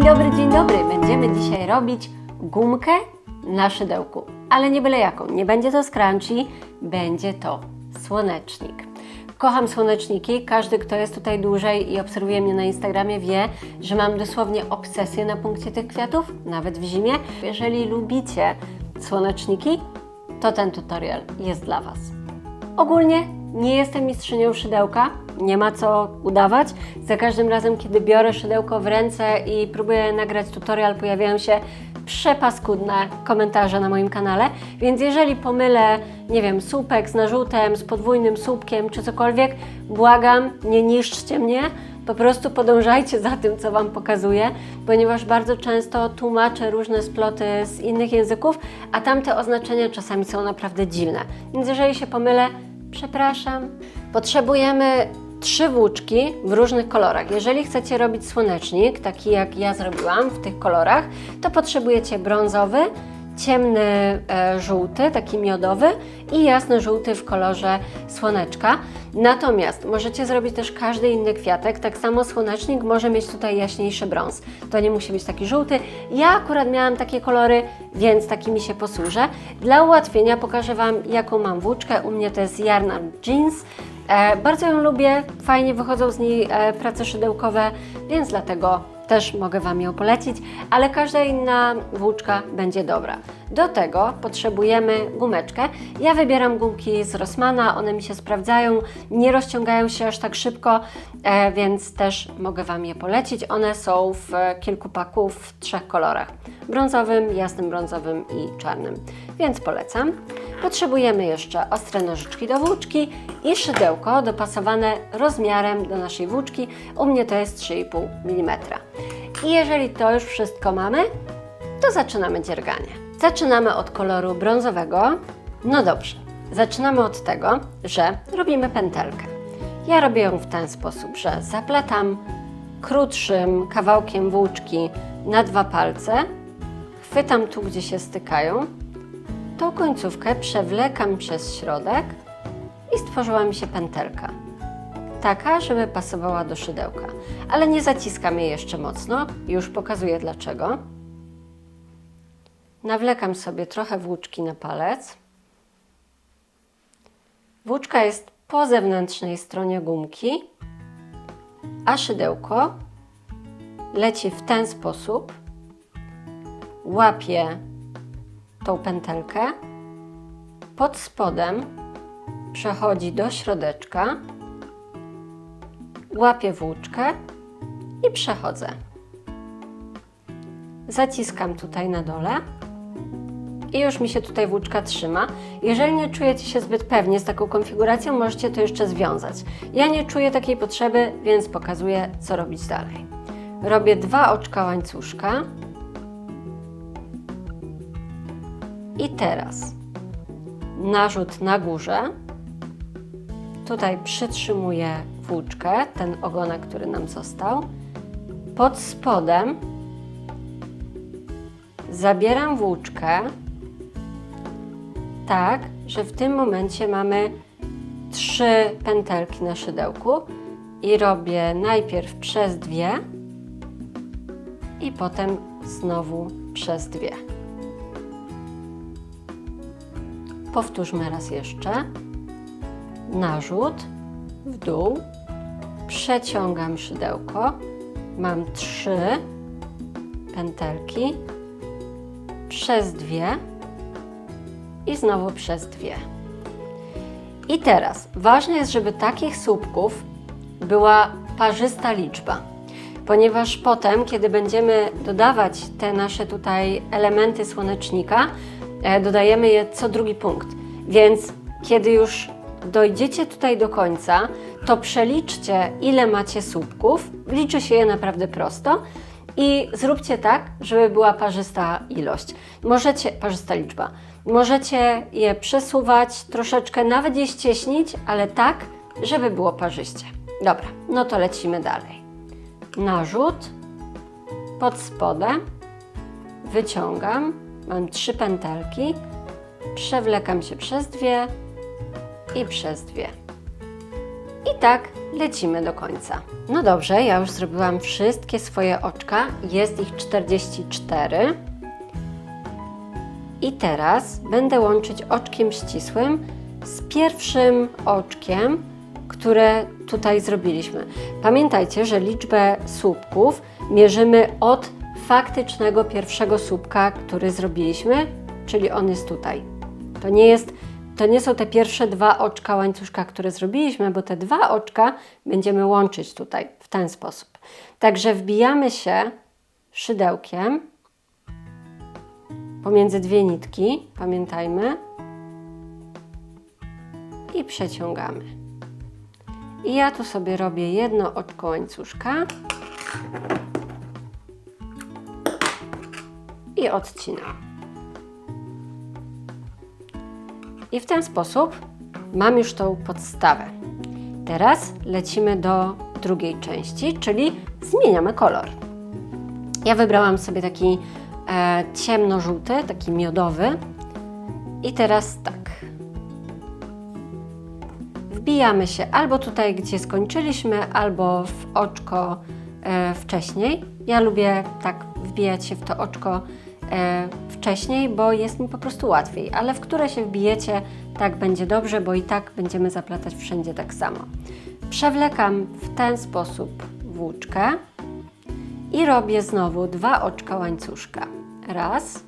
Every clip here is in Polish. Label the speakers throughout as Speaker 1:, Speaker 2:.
Speaker 1: dzień dobry! Będziemy dzisiaj robić gumkę na szydełku, ale nie byle jaką. Nie będzie to scrunchie, będzie to słonecznik. Kocham słoneczniki. Każdy, kto jest tutaj dłużej i obserwuje mnie na Instagramie, wie, że mam dosłownie obsesję na punkcie tych kwiatów, nawet w zimie. Jeżeli lubicie słoneczniki, to ten tutorial jest dla Was. Ogólnie nie jestem mistrzynią szydełka, nie ma co udawać. Za każdym razem, kiedy biorę szydełko w ręce i próbuję nagrać tutorial, pojawiają się przepaskudne komentarze na moim kanale, więc jeżeli pomylę, nie wiem, słupek z narzutem, z podwójnym słupkiem czy cokolwiek, błagam, nie niszczcie mnie, po prostu podążajcie za tym, co Wam pokazuję, ponieważ bardzo często tłumaczę różne sploty z innych języków, a tamte oznaczenia czasami są naprawdę dziwne. Więc jeżeli się pomylę, przepraszam. Potrzebujemy 3 włóczki w różnych kolorach. Jeżeli chcecie robić słonecznik, taki jak ja zrobiłam w tych kolorach, to potrzebujecie brązowy, ciemny żółty, taki miodowy i jasny żółty w kolorze słoneczka. Natomiast możecie zrobić też każdy inny kwiatek, tak samo słonecznik może mieć tutaj jaśniejszy brąz. To nie musi być taki żółty. Ja akurat miałam takie kolory, więc takimi się posłużę. Dla ułatwienia pokażę Wam, jaką mam włóczkę. U mnie to jest Yarn Art Jeans. Bardzo ją lubię, fajnie wychodzą z niej prace szydełkowe, więc dlatego też mogę Wam ją polecić, ale każda inna włóczka będzie dobra. Do tego potrzebujemy gumeczkę. Ja wybieram gumki z Rossmana, one mi się sprawdzają, nie rozciągają się aż tak szybko, więc też mogę Wam je polecić. One są w kilku paku w 3 kolorach. Brązowym, jasnym brązowym i czarnym, więc polecam. Potrzebujemy jeszcze ostre nożyczki do włóczki i szydełko dopasowane rozmiarem do naszej włóczki. U mnie to jest 3,5 mm. I jeżeli to już wszystko mamy, to zaczynamy dzierganie. Zaczynamy od koloru brązowego. No dobrze, zaczynamy od tego, że robimy pętelkę. Ja robię ją w ten sposób, że zaplatam krótszym kawałkiem włóczki na 2 palce, chwytam tu, gdzie się stykają, tą końcówkę przewlekam przez środek i stworzyła mi się pętelka. Taka, żeby pasowała do szydełka. Ale nie zaciskam jej jeszcze mocno, już pokazuję dlaczego. Nawlekam sobie trochę włóczki na palec. Włóczka jest po zewnętrznej stronie gumki, a szydełko leci w ten sposób. Łapię tą pętelkę, pod spodem przechodzi do środeczka, łapię włóczkę i przechodzę. Zaciskam tutaj na dole i już mi się tutaj włóczka trzyma. Jeżeli nie czujecie się zbyt pewnie z taką konfiguracją, możecie to jeszcze związać. Ja nie czuję takiej potrzeby, więc pokazuję, co robić dalej. Robię 2 oczka łańcuszka. I teraz narzut na górze, tutaj przytrzymuję włóczkę, ten ogonek, który nam został, pod spodem zabieram włóczkę tak, że w tym momencie mamy 3 pętelki na szydełku i robię najpierw przez 2 i potem znowu przez 2. Powtórzmy raz jeszcze. Narzut w dół, przeciągam szydełko, mam 3 pętelki, przez 2 i znowu przez 2. I teraz ważne jest, żeby takich słupków była parzysta liczba, ponieważ potem, kiedy będziemy dodawać te nasze tutaj elementy słonecznika, dodajemy je co drugi punkt, więc kiedy już dojdziecie tutaj do końca, to przeliczcie, ile macie słupków, liczy się je naprawdę prosto i zróbcie tak, żeby była parzysta ilość. Parzysta liczba. Możecie je przesuwać troszeczkę, nawet je ścieśnić, ale tak, żeby było parzyście. Dobra, no to lecimy dalej. Narzut, pod spodem, wyciągam, mam 3 pętelki, przewlekam się przez 2 i przez 2. I tak lecimy do końca. No dobrze, ja już zrobiłam wszystkie swoje oczka, jest ich 44. I teraz będę łączyć oczkiem ścisłym z pierwszym oczkiem, które tutaj zrobiliśmy. Pamiętajcie, że liczbę słupków mierzymy od faktycznego pierwszego słupka, który zrobiliśmy, czyli on jest tutaj. To nie są te pierwsze 2 oczka łańcuszka, które zrobiliśmy, bo te 2 oczka będziemy łączyć tutaj w ten sposób. Także wbijamy się szydełkiem pomiędzy 2 nitki, pamiętajmy, i przeciągamy. I ja tu sobie robię jedno oczko łańcuszka i odcinam. I w ten sposób mam już tą podstawę. Teraz lecimy do drugiej części, czyli zmieniamy kolor. Ja wybrałam sobie taki ciemnożółty, taki miodowy. I teraz tak. Wbijamy się albo tutaj, gdzie skończyliśmy, albo w oczko wcześniej. Ja lubię tak wbijać się w to oczko wcześniej, bo jest mi po prostu łatwiej, ale w które się wbijecie, tak będzie dobrze, bo i tak będziemy zaplatać wszędzie tak samo. Przewlekam w ten sposób włóczkę i robię znowu 2 oczka łańcuszka. Raz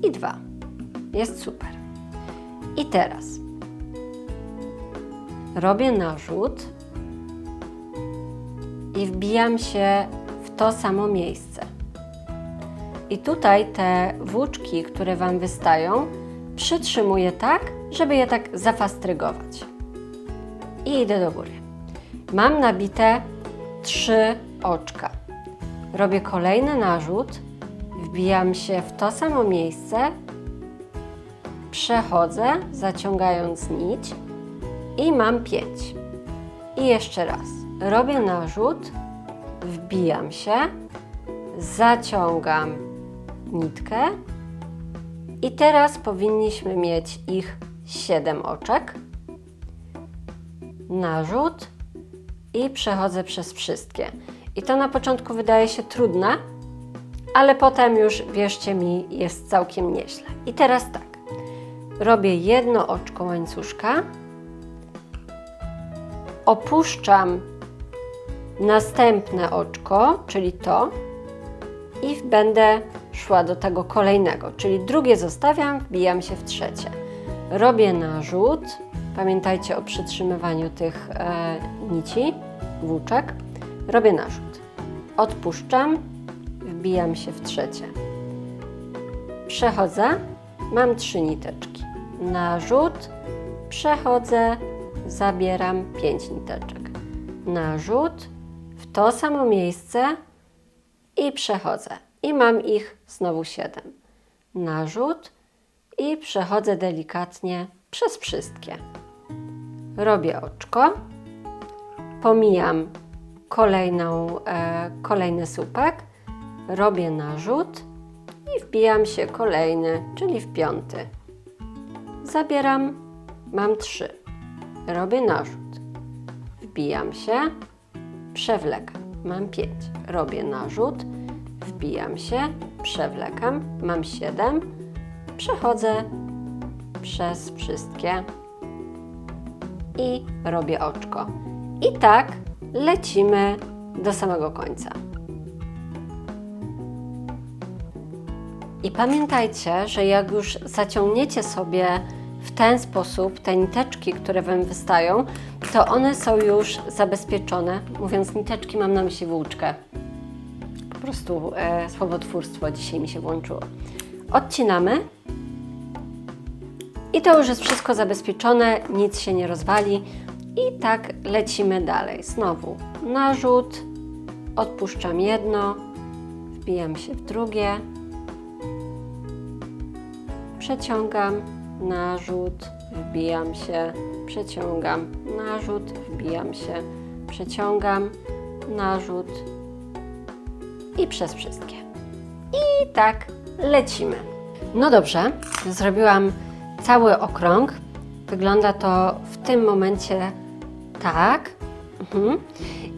Speaker 1: i 2. Jest super. I teraz robię narzut i wbijam się w to samo miejsce. I tutaj te włóczki, które Wam wystają, przytrzymuję tak, żeby je tak zafastrygować. I idę do góry. Mam nabite 3 oczka. Robię kolejny narzut, wbijam się w to samo miejsce, przechodzę, zaciągając nić i mam 5. I jeszcze raz. Robię narzut, wbijam się, zaciągam nitkę i teraz powinniśmy mieć ich 7 oczek. Narzut i przechodzę przez wszystkie. I to na początku wydaje się trudne, ale potem już, wierzcie mi, jest całkiem nieźle. I teraz tak. Robię jedno oczko łańcuszka, opuszczam następne oczko, czyli to, i będę szła do tego kolejnego, czyli drugie zostawiam, wbijam się w trzecie. Robię narzut, pamiętajcie o przytrzymywaniu tych nici, włóczek. Robię narzut, odpuszczam, wbijam się w trzecie. Przechodzę, mam 3 niteczki. Narzut, przechodzę, zabieram 5 niteczek. Narzut, w to samo miejsce i przechodzę. I mam ich znowu 7. Narzut i przechodzę delikatnie przez wszystkie. Robię oczko, pomijam kolejny słupek, robię narzut i wbijam się kolejny, czyli w 5. Zabieram, mam 3. Robię narzut, wbijam się, przewlekam, mam 5. Robię narzut, wbijam się, przewlekam, mam 7. Przechodzę przez wszystkie i robię oczko. I tak lecimy do samego końca. I pamiętajcie, że jak już zaciągniecie sobie w ten sposób te niteczki, które Wam wystają, to one są już zabezpieczone. Mówiąc niteczki, mam na myśli włóczkę. Po prostu słowotwórstwo dzisiaj mi się włączyło. Odcinamy. I to już jest wszystko zabezpieczone, nic się nie rozwali. I tak lecimy dalej. Znowu narzut, odpuszczam jedno, wbijam się w drugie, przeciągam, narzut, wbijam się, przeciągam, narzut, wbijam się, przeciągam, narzut i przez wszystkie. I tak lecimy. No dobrze, zrobiłam cały okrąg. Wygląda to w tym momencie Tak.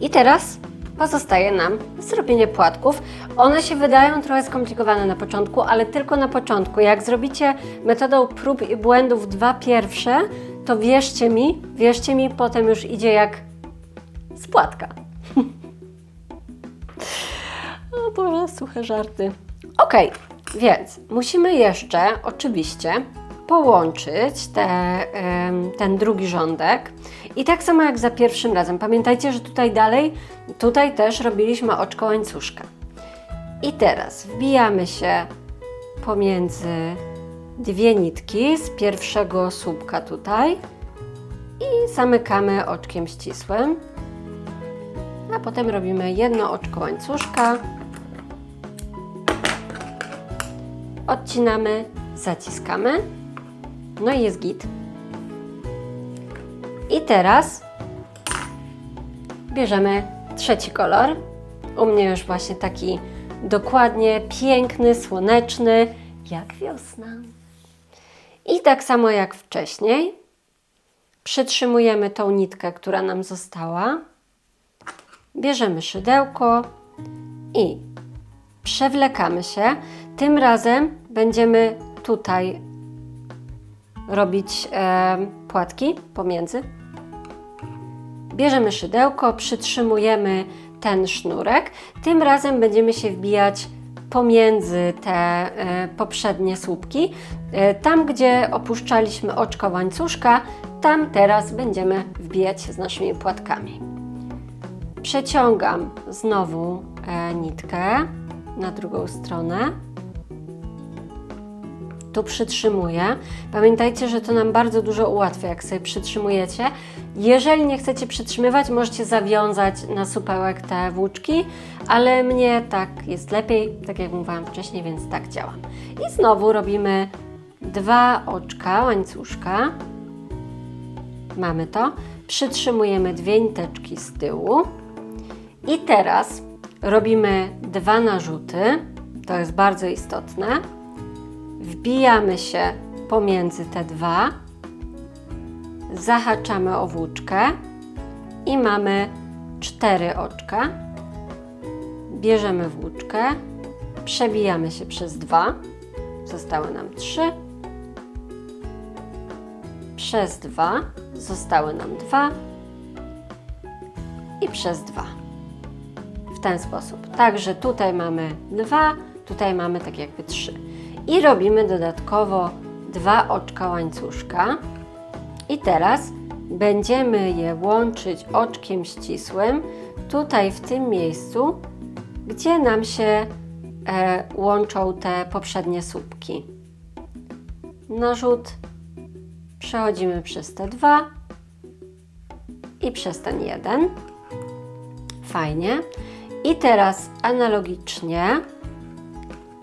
Speaker 1: I teraz pozostaje nam zrobienie płatków. One się wydają trochę skomplikowane na początku, ale tylko na początku. Jak zrobicie metodą prób i błędów 2 pierwsze, to wierzcie mi, potem już idzie jak z płatka. O Boże, suche żarty. Ok, więc musimy jeszcze oczywiście połączyć ten drugi rządek. I tak samo jak za pierwszym razem. Pamiętajcie, że tutaj też robiliśmy oczko łańcuszka. I teraz wbijamy się pomiędzy 2 nitki z pierwszego słupka tutaj i zamykamy oczkiem ścisłym. A potem robimy jedno oczko łańcuszka. Odcinamy, zaciskamy. No i jest git. I teraz bierzemy trzeci kolor. U mnie już właśnie taki dokładnie piękny, słoneczny, jak wiosna. I tak samo jak wcześniej przytrzymujemy tą nitkę, która nam została. Bierzemy szydełko i przewlekamy się. Tym razem będziemy tutaj robić płatki pomiędzy. Bierzemy szydełko, przytrzymujemy ten sznurek. Tym razem będziemy się wbijać pomiędzy te poprzednie słupki. Tam, gdzie opuszczaliśmy oczko łańcuszka, tam teraz będziemy wbijać się z naszymi płatkami. Przeciągam znowu nitkę na drugą stronę. Tu przytrzymuję. Pamiętajcie, że to nam bardzo dużo ułatwia, jak sobie przytrzymujecie. Jeżeli nie chcecie przytrzymywać, możecie zawiązać na supełek te włóczki, ale mnie tak jest lepiej, tak jak mówiłam wcześniej, więc tak działam. I znowu robimy 2 oczka łańcuszka. Mamy to. Przytrzymujemy 2 niteczki z tyłu. I teraz robimy 2 narzuty. To jest bardzo istotne. Wbijamy się pomiędzy te 2, zahaczamy o włóczkę i mamy 4 oczka. Bierzemy włóczkę, przebijamy się przez 2, zostały nam 3, przez 2, zostały nam 2 i przez 2. W ten sposób. Także tutaj mamy 2, tutaj mamy tak jakby 3. I robimy dodatkowo 2 oczka łańcuszka. I teraz będziemy je łączyć oczkiem ścisłym tutaj w tym miejscu, gdzie nam się łączą te poprzednie słupki. Narzut, przechodzimy przez te 2 i przez ten 1. Fajnie. I teraz analogicznie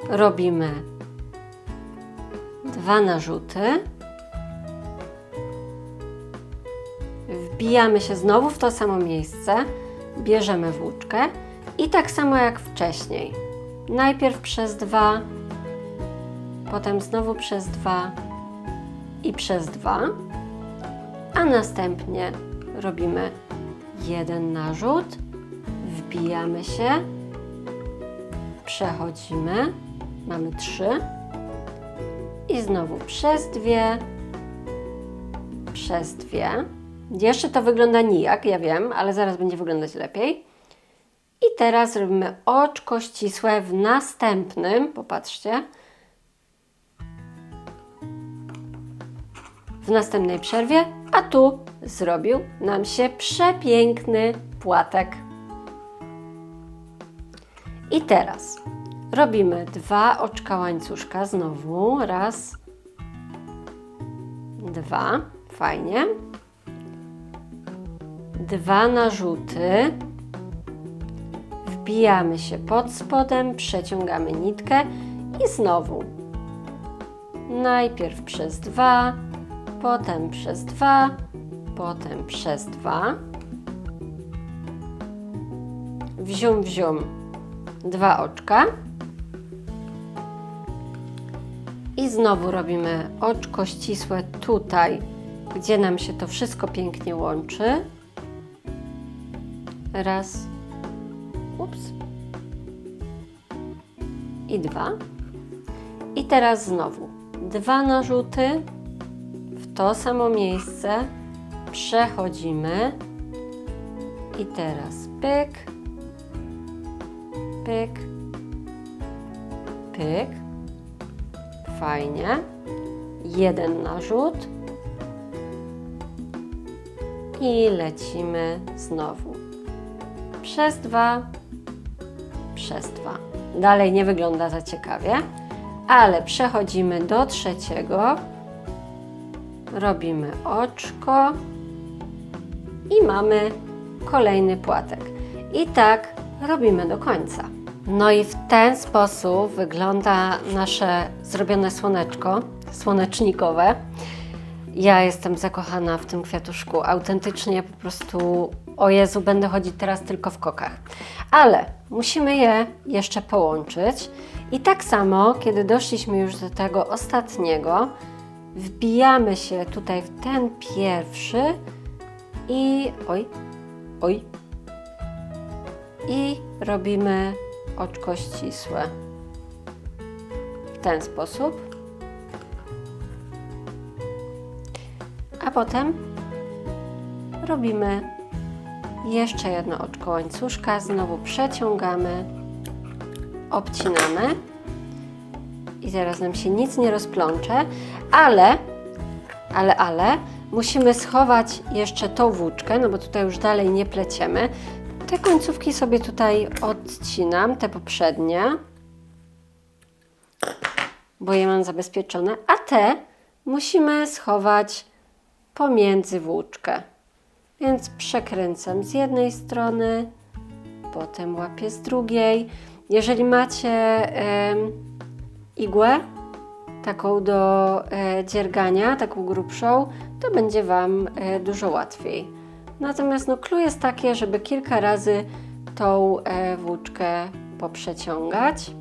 Speaker 1: robimy 2 narzuty. Wbijamy się znowu w to samo miejsce, bierzemy włóczkę i tak samo jak wcześniej. Najpierw przez 2, potem znowu przez 2 i przez 2, a następnie robimy 1 narzut, wbijamy się, przechodzimy, mamy 3 i znowu przez 2, przez 2. Jeszcze to wygląda nijak, ja wiem, ale zaraz będzie wyglądać lepiej. I teraz robimy oczko ścisłe w następnym, popatrzcie, w następnej przerwie, a tu zrobił nam się przepiękny płatek. I teraz robimy 2 oczka łańcuszka znowu, raz, 2, fajnie. 2 narzuty, wbijamy się pod spodem, przeciągamy nitkę i znowu najpierw przez 2, potem przez 2, potem przez 2, wzium, wzium, 2 oczka i znowu robimy oczko ścisłe tutaj, gdzie nam się to wszystko pięknie łączy. Raz. Ups. I 2. I teraz znowu 2 narzuty w to samo miejsce. Przechodzimy. I teraz pyk, pyk, pyk. Fajnie. 1 narzut. I lecimy znowu. Przez 2, przez 2. Dalej nie wygląda za ciekawie, ale przechodzimy do trzeciego. Robimy oczko i mamy kolejny płatek. I tak robimy do końca. No i w ten sposób wygląda nasze zrobione słoneczko, słonecznikowe. Ja jestem zakochana w tym kwiatuszku. Autentycznie po prostu, o Jezu, będę chodzić teraz tylko w kokach. Ale musimy je jeszcze połączyć. I tak samo, kiedy doszliśmy już do tego ostatniego, wbijamy się tutaj w ten pierwszy i oj, i robimy oczko ścisłe. W ten sposób. A potem robimy jeszcze jedno oczko łańcuszka, znowu przeciągamy, obcinamy i teraz nam się nic nie rozplącze, ale musimy schować jeszcze tą włóczkę, no bo tutaj już dalej nie pleciemy. Te końcówki sobie tutaj odcinam, te poprzednie, bo je mam zabezpieczone, a te musimy schować pomiędzy włóczkę. Więc przekręcam z jednej strony, potem łapię z drugiej. Jeżeli macie igłę, taką do dziergania, taką grubszą, to będzie Wam dużo łatwiej. Natomiast no, clue jest takie, żeby kilka razy tą włóczkę poprzeciągać.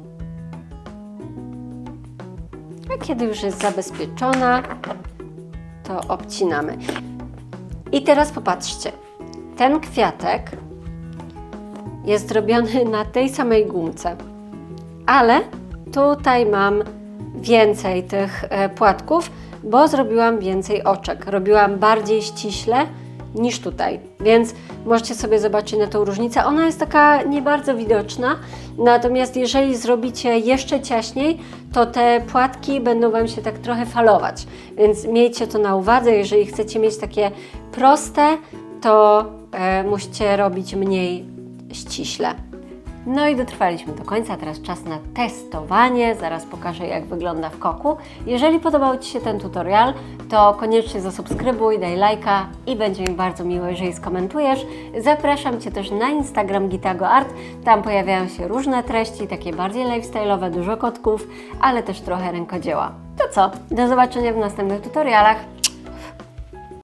Speaker 1: A kiedy już jest zabezpieczona, to obcinamy. I teraz popatrzcie, ten kwiatek jest zrobiony na tej samej gumce, ale tutaj mam więcej tych płatków, bo zrobiłam więcej oczek. Robiłam bardziej ściśle niż tutaj, więc możecie sobie zobaczyć na tą różnicę. Ona jest taka nie bardzo widoczna, natomiast jeżeli zrobicie jeszcze ciaśniej, to te płatki będą Wam się tak trochę falować, więc miejcie to na uwadze. Jeżeli chcecie mieć takie proste, to musicie robić mniej ściśle. No i dotrwaliśmy do końca, teraz czas na testowanie. Zaraz pokażę, jak wygląda w koku. Jeżeli podobał Ci się ten tutorial, to koniecznie zasubskrybuj, daj lajka i będzie mi bardzo miło, jeżeli skomentujesz. Zapraszam Cię też na Instagram Gitago Art. Tam pojawiają się różne treści, takie bardziej lifestyle'owe, dużo kotków, ale też trochę rękodzieła. To co? Do zobaczenia w następnych tutorialach.